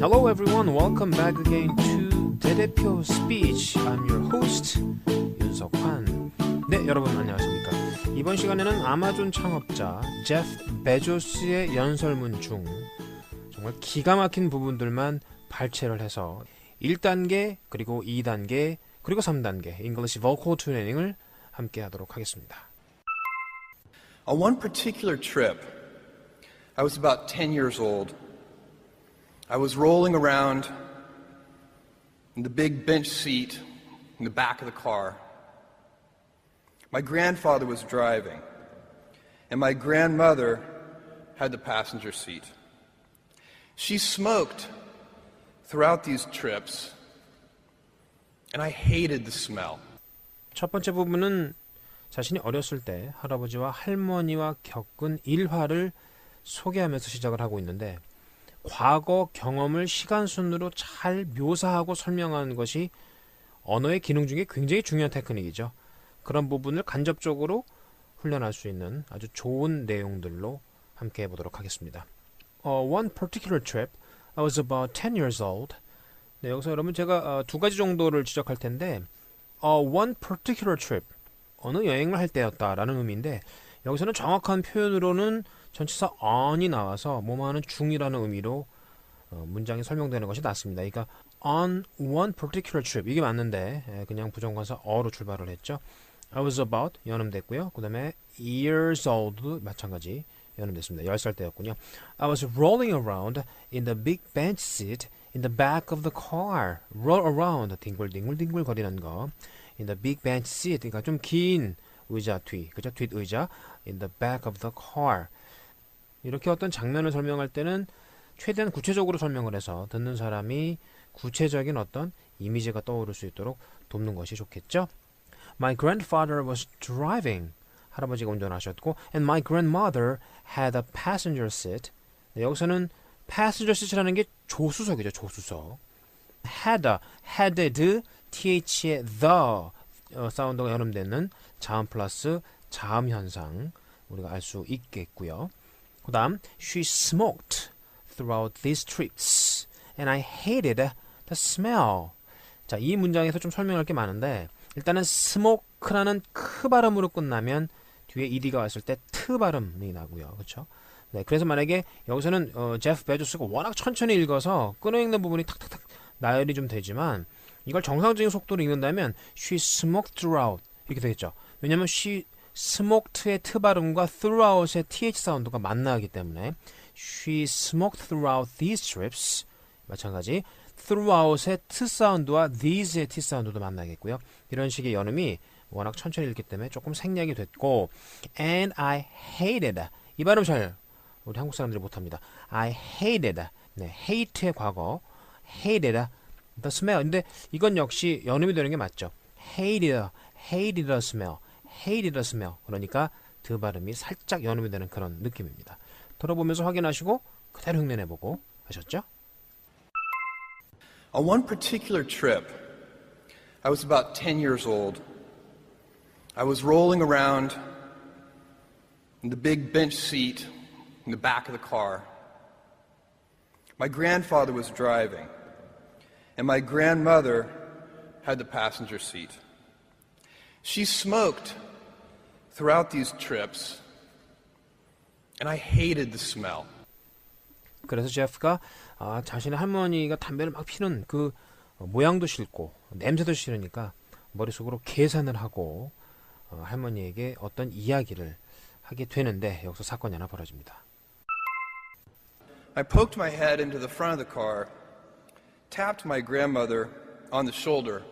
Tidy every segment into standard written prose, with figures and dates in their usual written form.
Hello everyone, welcome back again to 대대표 Speech. I'm your host, 윤석환. 네, 여러분 안녕하십니까. 이번 시간에는 아마존 창업자 제프 베조스의 연설문 중 정말 기가 막힌 부분들만 발췌를 해서 1단계, 그리고 2단계, 그리고 3단계 English Vocal Training을 함께 하도록 하겠습니다. On one particular trip, I was about 10 years old. I was rolling around in the big bench seat in the back of the car. My grandfather was driving, and my grandmother had the passenger seat. She smoked throughout these trips, and I hated the smell. 첫 번째 부분은 자신이 어렸을 때 할아버지와 할머니와 겪은 일화를 소개하면서 시작을 하고 있는데 과거 경험을 시간순으로 잘 묘사하고 설명하는 것이 언어의 기능 중에 굉장히 중요한 테크닉이죠. 그런 부분을 간접적으로 훈련할 수 있는 아주 좋은 내용들로 함께 해보도록 하겠습니다. One particular trip, I was about 10 years old. 네, 여기서 여러분 제가 두 가지 정도를 지적할 텐데 one particular trip, 어느 여행을 할 때였다라는 의미인데 여기서는 정확한 표현으로는 전치사 on이 나와서 뭐뭐하는 중이라는 의미로 문장이 설명되는 것이 낫습니다. 그러니까 on one particular trip 이게 맞는데 그냥 부정관사 어로 출발을 했죠. I was about 연음됐고요. 그 다음에 years old 마찬가지 연음됐습니다. 10살 때였군요. I was rolling around in the big bench seat in the back of the car. Roll around 뒹굴뒹굴 거리는 거. In the big bench seat 그러니까 좀 긴 의자 뒤, 그죠? 뒷 의자 in the back of the car. 이렇게 어떤 장면을 설명할 때는 최대한 구체적으로 설명을 해서 듣는 사람이 구체적인 어떤 이미지가 떠오를 수 있도록 돕는 것이 좋겠죠. My grandfather was driving. 할아버지가 운전하셨고 and my grandmother had a passenger seat. 네, 여기서는 passenger seat이라는 게 조수석이죠. 조수석. had, th의 the 사운드가 연음되는 자음 플러스 자음 현상 우리가 알 수 있겠고요. 그 다음 She smoked throughout these trips and I hated the smell. 자, 이 문장에서 좀 설명할 게 많은데 일단은 smoke라는 크 발음으로 끝나면 뒤에 ed가 왔을 때 트 발음이 나고요. 그렇죠? 네, 그래서 만약에 여기서는 제프 베조스가 워낙 천천히 읽어서 끊어읽는 부분이 탁탁탁 나열이 좀 되지만 이걸 정상적인 속도로 읽는다면 she smoked throughout 이렇게 되겠죠. 왜냐하면 she smoked의 트 발음과 throughout의 th 사운드가 만나기 때문에 she smoked throughout these trips 마찬가지 throughout의 t 사운드와 these의 t 사운드도 만나겠고요. 이런 식의 연음이 워낙 천천히 읽기 때문에 조금 생략이 됐고 and I hated 이 발음 잘 우리 한국 사람들이 못합니다. I hated 네, hate의 과거 hated the smell. 근데 이건 역시 연음이 되는 게 맞죠. hated the smell. hated the smell. 그러니까 그 발음이 살짝 연음이 되는 그런 느낌입니다. 들어보면서 확인하시고 그대로 흉내내보고 하셨죠? On one particular trip, I was about 10 years old. I was rolling around in the big bench seat in the back of the car. My grandfather was driving, and my grandmother had the passenger seat. She smoked throughout these trips, and I hated the smell. 그래서 제프가 자신의 할머니가 담배를 막 피는 그 모양도 싫고 냄새도 싫으니까 머릿속으로 계산을 하고 할머니에게 어떤 이야기를 하게 되는데 여기서 사건이 하나 벌어집니다. I poked my head into the front of the car, tapped my grandmother on the shoulder,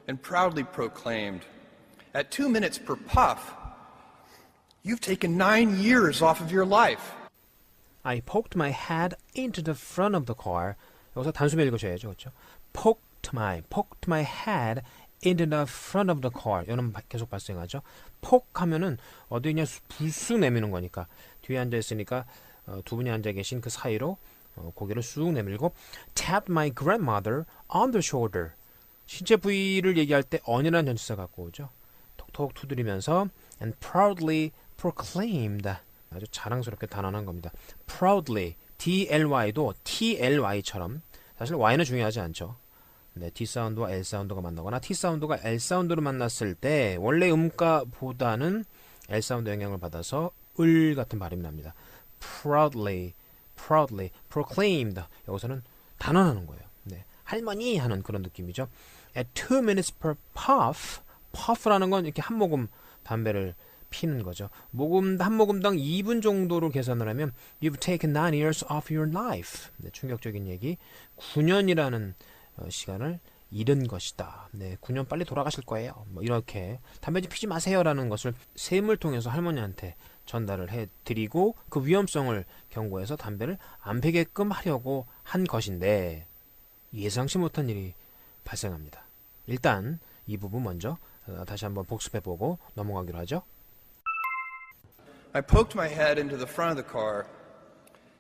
and proudly proclaimed, "At 2 minutes per puff, you've taken 9 years off of your life." I poked my head into the front of the car. 여기서 단숨에 읽으셔야죠, 그렇죠? Poked my head into the front of the car. 이는 계속 발생하죠. poke 하면은 어디 그냥 불쑥 내미는 거니까 뒤에 앉아 있으니까 두 분이 앉아 계신 그 사이로 고개를 쑥 내밀고 tapped my grandmother on the shoulder. 신체 부위를 얘기할 때 on이라는 전치사 갖고 오죠. 톡톡 두드리면서 and proudly proclaimed. 아주 자랑스럽게 단언한 겁니다. proudly, DLY도 TLY처럼 사실 Y는 중요하지 않죠. 네, D 사운드와 L 사운드가 만나거나 T 사운드가 L 사운드로 만났을 때 원래 음가보다는 L 사운드 영향을 받아서 을 같은 발음이 납니다. proudly, proclaimed. 여기서는 단언하는 거예요. 네, 할머니 하는 그런 느낌이죠. At 2 minutes per puff, puff라는 건 이렇게 한 모금 담배를 피는 거죠. 한 모금당 2분 정도로 계산을 하면 You've taken 9 years off your life. 네, 충격적인 얘기. 9년이라는 시간을 잃은 것이다. 네, 9년 빨리 돌아가실 거예요. 뭐 이렇게 담배 좀 피지 마세요라는 것을 셈을 통해서 할머니한테 전달을 해드리고 그 위험성을 경고해서 담배를 안 피게끔 하려고 한 것인데 예상치 못한 일이 발생합니다. 일단 이 부분 먼저 다시 한번 복습해보고 넘어가기로 하죠. I poked my head into the front of the car,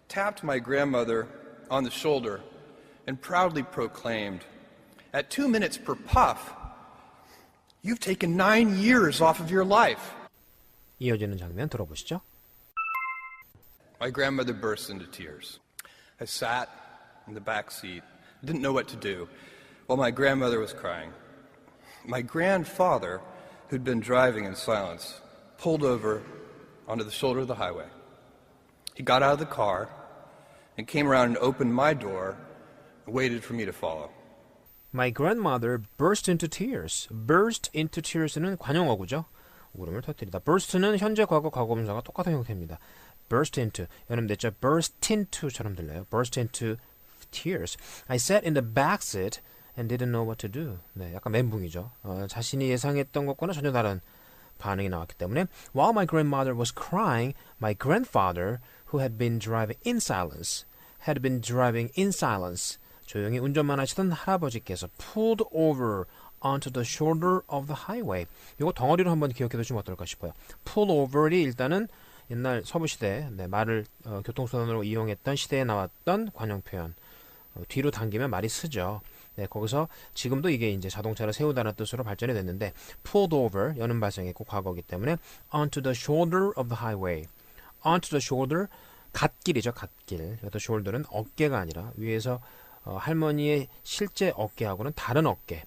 tapped my grandmother on the shoulder, and proudly proclaimed, At 2 minutes per puff, you've taken 9 years off of your life. 이어지는 장면 들어보시죠. My grandmother burst into tears. I sat in the back seat, didn't know what to do, while my grandmother was crying. My grandfather, who'd been driving in silence, pulled over onto the shoulder of the highway. He got out of the car and came around and opened my door and waited for me to follow. My grandmother burst into tears. burst into tears는 관용어구죠. 울음을 터뜨리다. burst는 현재 과거 과거분사가 똑같은 형태입니다. burst into 여러분 됐죠? burst into처럼 들려요. burst into tears. I sat in the back seat and didn't know what to do. 네, 약간 멘붕이죠. 자신이 예상했던 것과는 전혀 다른 반응이 나왔기 때문에 While my grandmother was crying, my grandfather, who had been driving in silence, 조용히 운전만 하시던 할아버지께서 pulled over onto the shoulder of the highway. 이거 덩어리로 한번 기억해 두시면 어떨까 싶어요. pull over이 일단은 옛날 서부시대 말을 교통수단으로 이용했던 시대에 나왔던 관용 표현. 뒤로 당기면 말이 쓰죠. 네, 거기서 지금도 이게 이제 자동차를 세우다는 뜻으로 발전이 됐는데 pulled over 여는 발생했고 과거이기 때문에 onto the shoulder of the highway. onto the shoulder 갓길이죠. 갓길. the shoulder는 어깨가 아니라 위에서 할머니의 실제 어깨하고는 다른 어깨.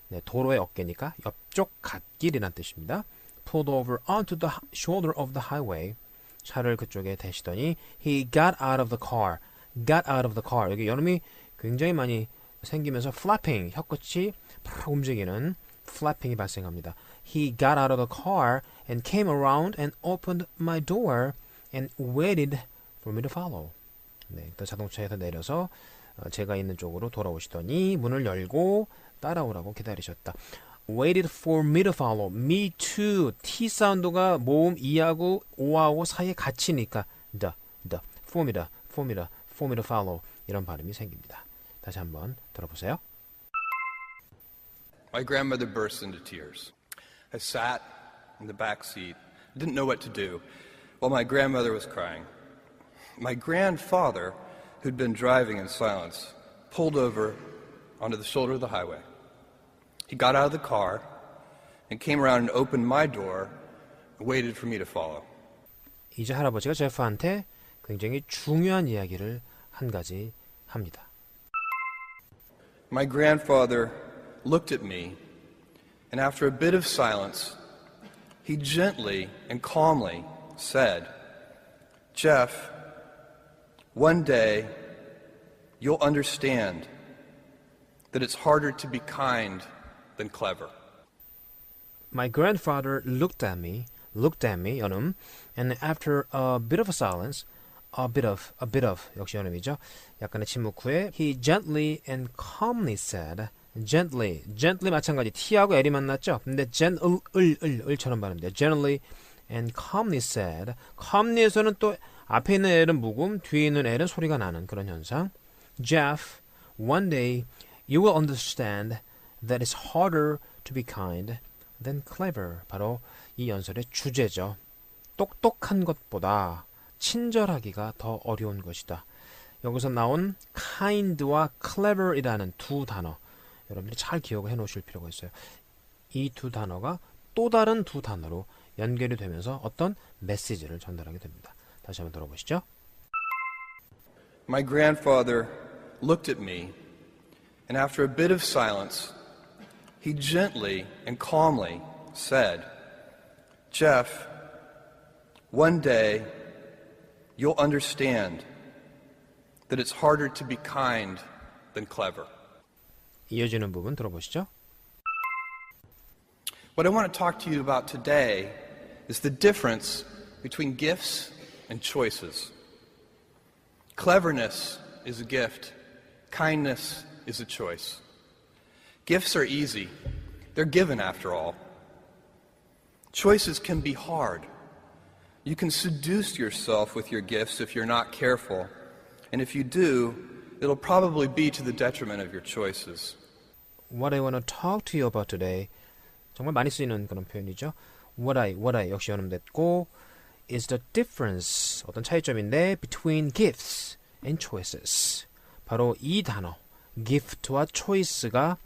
네, 도로의 어깨니까 옆쪽 갓길이란 뜻입니다. pulled over onto the shoulder of the highway. 차를 그쪽에 대시더니 he got out of the car. got out of the car. 여기 연음이 굉장히 많이 생기면서 flapping, 혀끝이 팍 움직이는 flapping이 발생합니다. He got out of the car and came around and opened my door and waited for me to follow. 네, 또 자동차에서 내려서 제가 있는 쪽으로 돌아오시더니 문을 열고 따라오라고 기다리셨다. Waited for me to follow. Me too. T 사운드가 모음 E하고 O하고 사이에 갇히니까 for me to follow 이런 발음이 생깁니다. 다시 한번 들어보세요. My grandmother burst into tears. I sat in the back seat, didn't know what to do, while my grandmother was crying. My grandfather, who'd been driving in silence, pulled over onto the shoulder of the highway. He got out of the car and came around and opened my door and waited for me to follow. 이제 할아버지가 제프한테 굉장히 중요한 이야기를 한 가지 합니다. My grandfather looked at me, and after a bit of silence, he gently and calmly said, Jeff, one day you'll understand that it's harder to be kind than clever. My grandfather looked at me, 연음, and after a bit of a silence, a bit of 역시 연음이죠. 약간의 침묵 후에 he gently and calmly said, gently 마찬가지 T하고 L이 만났죠. 근데 을처럼 발음돼요. Gently and calmly said, calmly에서는 또 앞에 있는 L은 묵음, 뒤에 있는 L은 소리가 나는 그런 현상. Jeff, one day you will understand that it's harder to be kind than clever. 바로 이 연설의 주제죠. 똑똑한 것보다 친절하기가 더 어려운 것이다. 여기서 나온 kind와 clever이라는 두 단어 여러분들이 잘 기억을 해놓으실 필요가 있어요. 이 두 단어가 또 다른 두 단어로 연결이 되면서 어떤 메시지를 전달하게 됩니다. 다시 한번 들어보시죠. My grandfather looked at me, And after a bit of silence, he gently and calmly said, Jeff, one day you'll understand that it's harder to be kind than clever. 이어지는 부분 들어보시죠. What I want to talk to you about today is the difference between gifts and choices. Cleverness is a gift. Kindness is a choice. Gifts are easy. They're given after all. Choices can be hard. You can seduce yourself with your gifts if you're not careful. And if you do, it'll probably be to the detriment of your choices. What I want to talk to you about today 정말 많이 쓰이는 그런 표현이죠. What I 역시 연음됐고 is the difference 어떤 차이점인데 between gifts and choices. 바로 이 단어 gift와 choice가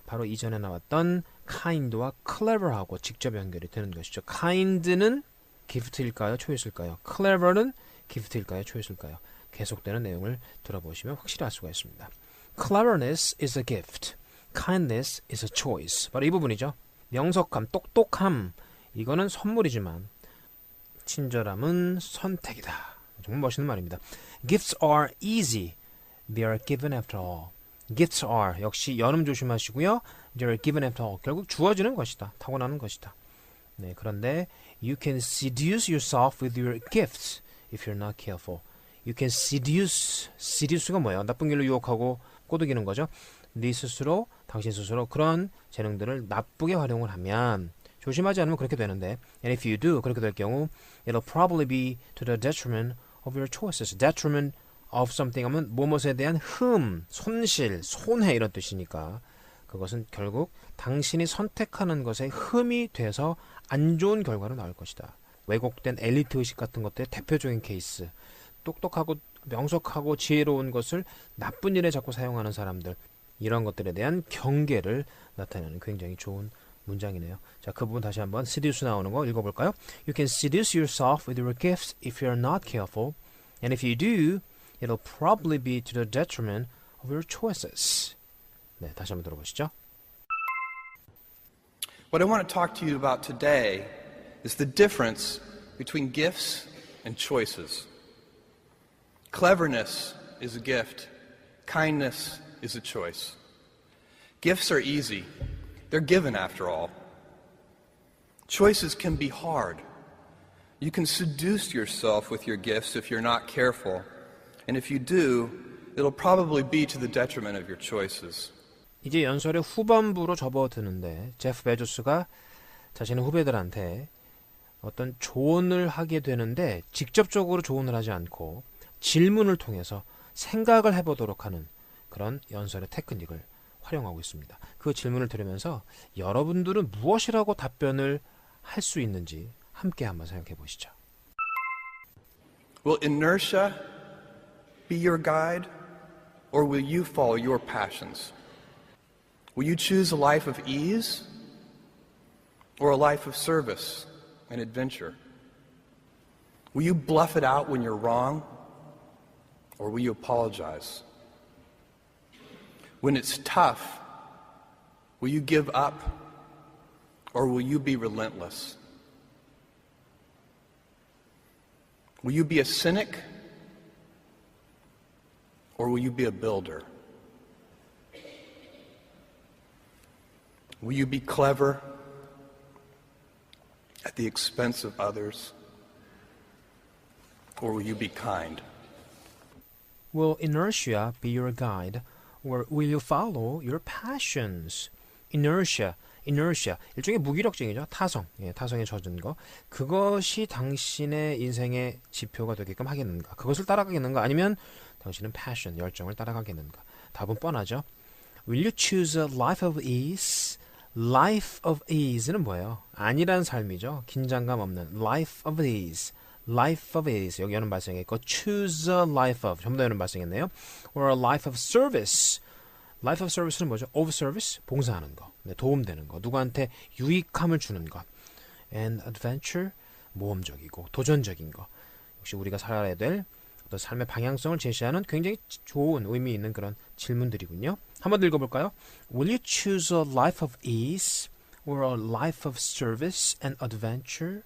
바로 이전에 나왔던 kind와 clever하고 직접 연결이 되는 것이죠. kind는 gift일까요? choice일까요? clever는 gift일까요? choice일까요? 계속되는 내용을 들어보시면 확실히 알 수가 있습니다. Cleverness is a gift. Kindness is a choice. 바로 이 부분이죠. 명석함, 똑똑함 이거는 선물이지만 친절함은 선택이다. 정말 멋있는 말입니다. Gifts are easy. They are given after all. Gifts are 역시 연음 조심하시고요. They are given after all. 결국 주어지는 것이다. 타고나는 것이다. 네, 그런데 you can seduce yourself with your gifts if you're not careful. You can seduce가 뭐예요? 나쁜 길로 유혹하고 꼬드기는 거죠. 네 스스로, 당신 스스로 그런 재능들을 나쁘게 활용을 하면 조심하지 않으면 그렇게 되는데 and if you do, 그렇게 될 경우 it'll probably be to the detriment of your choices. detriment of something 하면 무엇에 대한 흠, 손실, 손해 이런 뜻이니까 그것은 결국 당신이 선택하는 것에 흠이 돼서 안 좋은 결과로 나올 것이다. 왜곡된 엘리트 의식 같은 것들의 대표적인 케이스. 똑똑하고 명석하고 지혜로운 것을 나쁜 일에 자꾸 사용하는 사람들 이런 것들에 대한 경계를 나타내는 굉장히 좋은 문장이네요. 자, 그 부분 다시 한번 seduce 나오는 거 읽어볼까요? You can seduce yourself with your gifts if you're not careful. And if you do, it'll probably be to the detriment of your choices. 네, 다시 한번 들어보시죠. What I want to talk to you about today is the difference between gifts and choices. Cleverness is a gift. Kindness is a choice. Gifts are easy. They're given after all. Choices can be hard. You can seduce yourself with your gifts if you're not careful. And if you do, it'll probably be to the detriment of your choices. 이제 연설의 후반부로 접어드는데 제프 베조스가 자신의 후배들한테 어떤 조언을 하게 되는데 직접적으로 조언을 하지 않고 질문을 통해서 생각을 해보도록 하는 그런 연설의 테크닉을 활용하고 있습니다. 그 질문을 들으면서 여러분들은 무엇이라고 답변을 할 수 있는지 함께 한번 생각해 보시죠. Will inertia be your guide, or will you follow your passions? Will you choose a life of ease, or a life of service and adventure? Will you bluff it out when you're wrong, or will you apologize? When it's tough, will you give up, or will you be relentless? Will you be a cynic, or will you be a builder? Will you be clever at the expense of others, or will you be kind? Will inertia be your guide, or will you follow your passions? Inertia, 일종의 무기력증이죠. 타성, 타성에 젖은 거. 그것이 당신의 인생의 지표가 되게끔 하겠는가? 그것을 따라가겠는가? 아니면 당신은 passion, 열정을 따라가겠는가? 답은 뻔하죠. Will you choose a life of ease? Life of ease는 뭐예요? 안일한 삶이죠. 긴장감 없는 life of ease. life of ease. 여기 연음 발생했고 choose a life of. 전부 다 연음 발생했네요. or a life of service. life of service는 뭐죠? of service. 봉사하는 거. 네, 도움되는 거. 누구한테 유익함을 주는 것. and adventure. 모험적이고 도전적인 거. 역시 우리가 살아야 될 어떤 삶의 방향성을 제시하는 굉장히 좋은 의미 있는 그런 질문들이군요. 한번 더 읽어볼까요? Will you choose a life of ease or a life of service and adventure?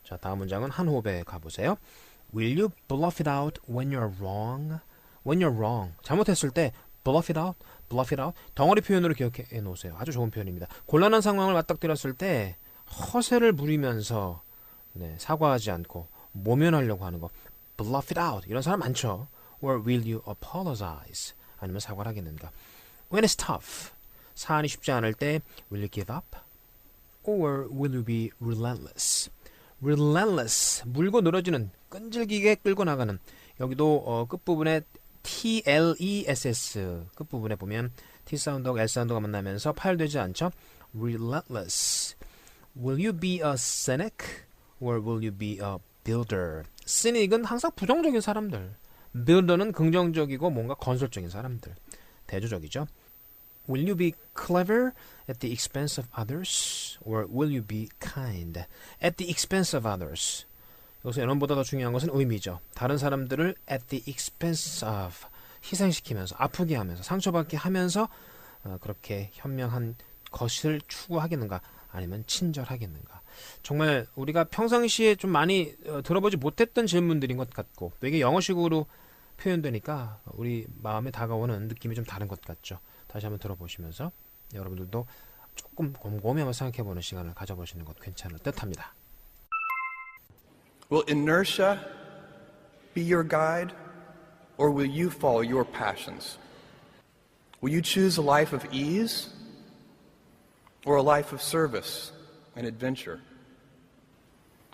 자, 다음 문장은 한 호흡에 가보세요. Will you bluff it out when you're wrong? When you're wrong. 잘못했을 때 bluff it out, bluff it out. 덩어리 표현으로 기억해 놓으세요. 아주 좋은 표현입니다. 곤란한 상황을 맞닥뜨렸을 때 허세를 부리면서 사과하지 않고 모면하려고 하는 거. Bluff it out. 이런 사람 많죠. Or will you apologize? 아니면 사과를 하겠는가. When it's tough. 사안이 쉽지 않을 때 will you give up? Or will you be relentless? Relentless. 물고 늘어지는, 끈질기게 끌고 나가는. 여기도 끝부분에 TLESS 끝부분에 보면 T 사운드하고 L 사운드가 만나면서 파열되지 않죠? Relentless. Will you be a cynic? Or will you be a builder? cynic은 항상 부정적인 사람들. builder는 긍정적이고 뭔가 건설적인 사람들. 대조적이죠. Will you be clever at the expense of others? Or will you be kind at the expense of others? 여기서 연원보다 더 중요한 것은 의미죠. 다른 사람들을 at the expense of 희생시키면서 아프게 하면서 상처받게 하면서 그렇게 현명한 것을 추구하겠는가 아니면 친절하겠는가. 정말 우리가 평상시에 좀 많이 들어보지 못했던 질문들인 것 같고 또 이게 영어식으로 표현되니까 우리 마음에 다가오는 느낌이 좀 다른 것 같죠. 다시 한번 들어보시면서 여러분들도 조금 곰곰이 한번 생각해보는 시간을 가져보시는 것 괜찮을 듯합니다. Will inertia be your guide, or will you follow your passions? Will you choose a life of ease, or a life of service and adventure?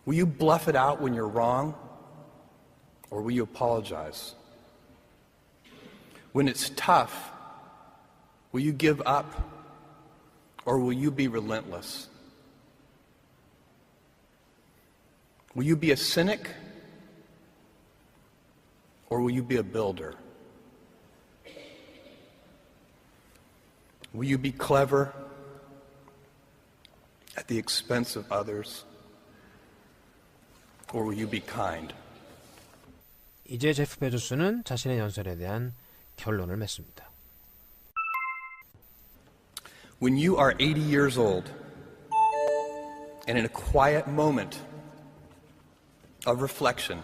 Will you bluff it out when you're wrong, or will you apologize? When it's tough, will you give up, or will you be relentless? Will you be a cynic, or will you be a builder? Will you be clever at the expense of others, or will you be kind? 이제 제프 베조스는 자신의 연설에 대한 결론을 맺습니다. When you are 80 years old, and in a quiet moment of reflection,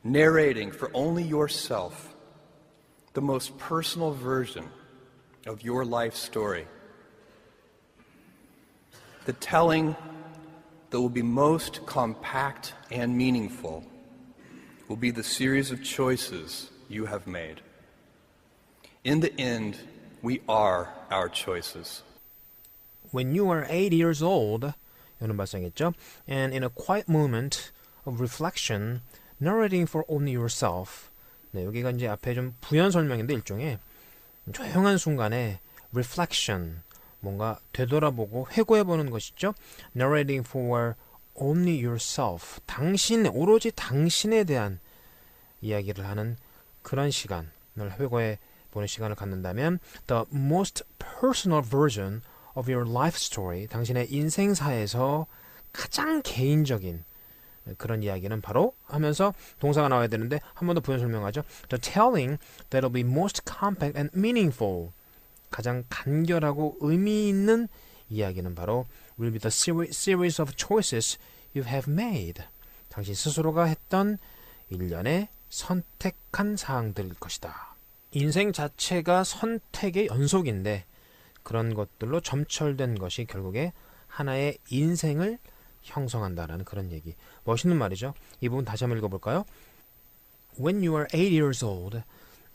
narrating for only yourself the most personal version of your life story, the telling that will be most compact and meaningful will be the series of choices you have made. In the end, we are our choices. When you are 80 years old, 이런 발상했죠. And in a quiet moment of reflection, narrating for only yourself. 네, 여기가 이제 앞에 좀 부연 설명인데 일종의 조용한 순간에 reflection, 뭔가 되돌아보고 회고해보는 것이죠. Narrating for only yourself. 오로지 당신에 대한 이야기를 하는 그런 시간을 회고해보는 시간을 갖는다면 the most personal version of your life story, 당신의 인생사에서 가장 개인적인 그런 이야기는 바로 하면서 동사가 나와야 되는데 한 번 더 부연 설명하죠. The telling that'll be most compact and meaningful. 가장 간결하고 의미 있는 이야기는 바로 will be the series of choices you have made. 당신 스스로가 했던 일련의 선택한 사항들일 것이다. 인생 자체가 선택의 연속인데 그런 것들로 점철된 것이 결국에 하나의 인생을 형성한다라는 그런 얘기. 멋있는 말이죠. 이 부분 다시 한번 읽어볼까요? When you are 80 years old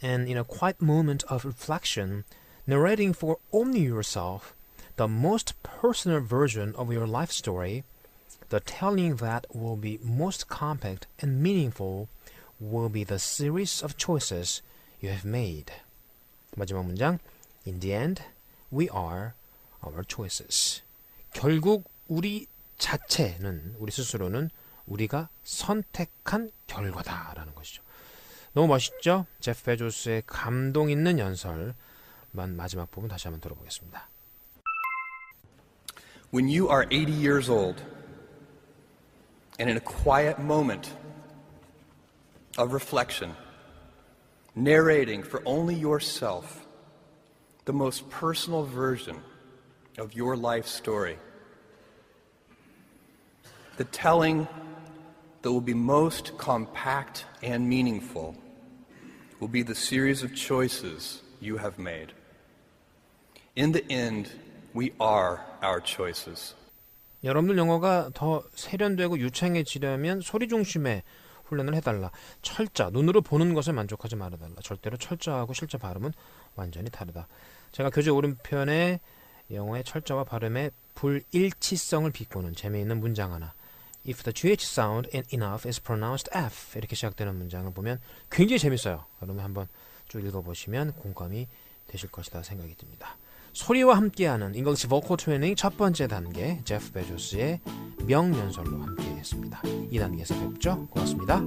and in a quiet moment of reflection, narrating for only yourself the most personal version of your life story, the telling that will be most compact and meaningful will be the series of choices you have made. 마지막 문장. In the end, we are our choices. 결국 우리 자체는, 우리 스스로는 우리가 선택한 결과다라는 것이죠. 너무 멋있죠? 제프 베조스의 감동 있는 연설만 마지막 부분 다시 한번 들어보겠습니다. When you are 80 years old and in a quiet moment of reflection, narrating for only yourself the most personal version of your life story. The telling that will be most compact and meaningful will be the series of choices you have made. In the end, we are our choices. 여러분들 영어가 더 세련되고 유창해지려면 소리 중심의 훈련을 해달라. 철자, 눈으로 보는 것에 만족하지 말아달라. 절대로 철자하고 실제 발음은 완전히 다르다. 제가 교재 오른편에 영어의 철자와 발음의 불일치성을 비꼬는 재미있는 문장 하나. If the GH sound in enough is pronounced F 이렇게 시작되는 문장을 보면 굉장히 재밌어요. 그러면 한번 쭉 읽어보시면 공감이 되실 것이다 생각이 듭니다. 소리와 함께하는 잉글리시 보컬 트레이닝 첫 번째 단계 제프 베조스의 명연설로 함께했습니다. 2단계에서 뵙죠. 고맙습니다.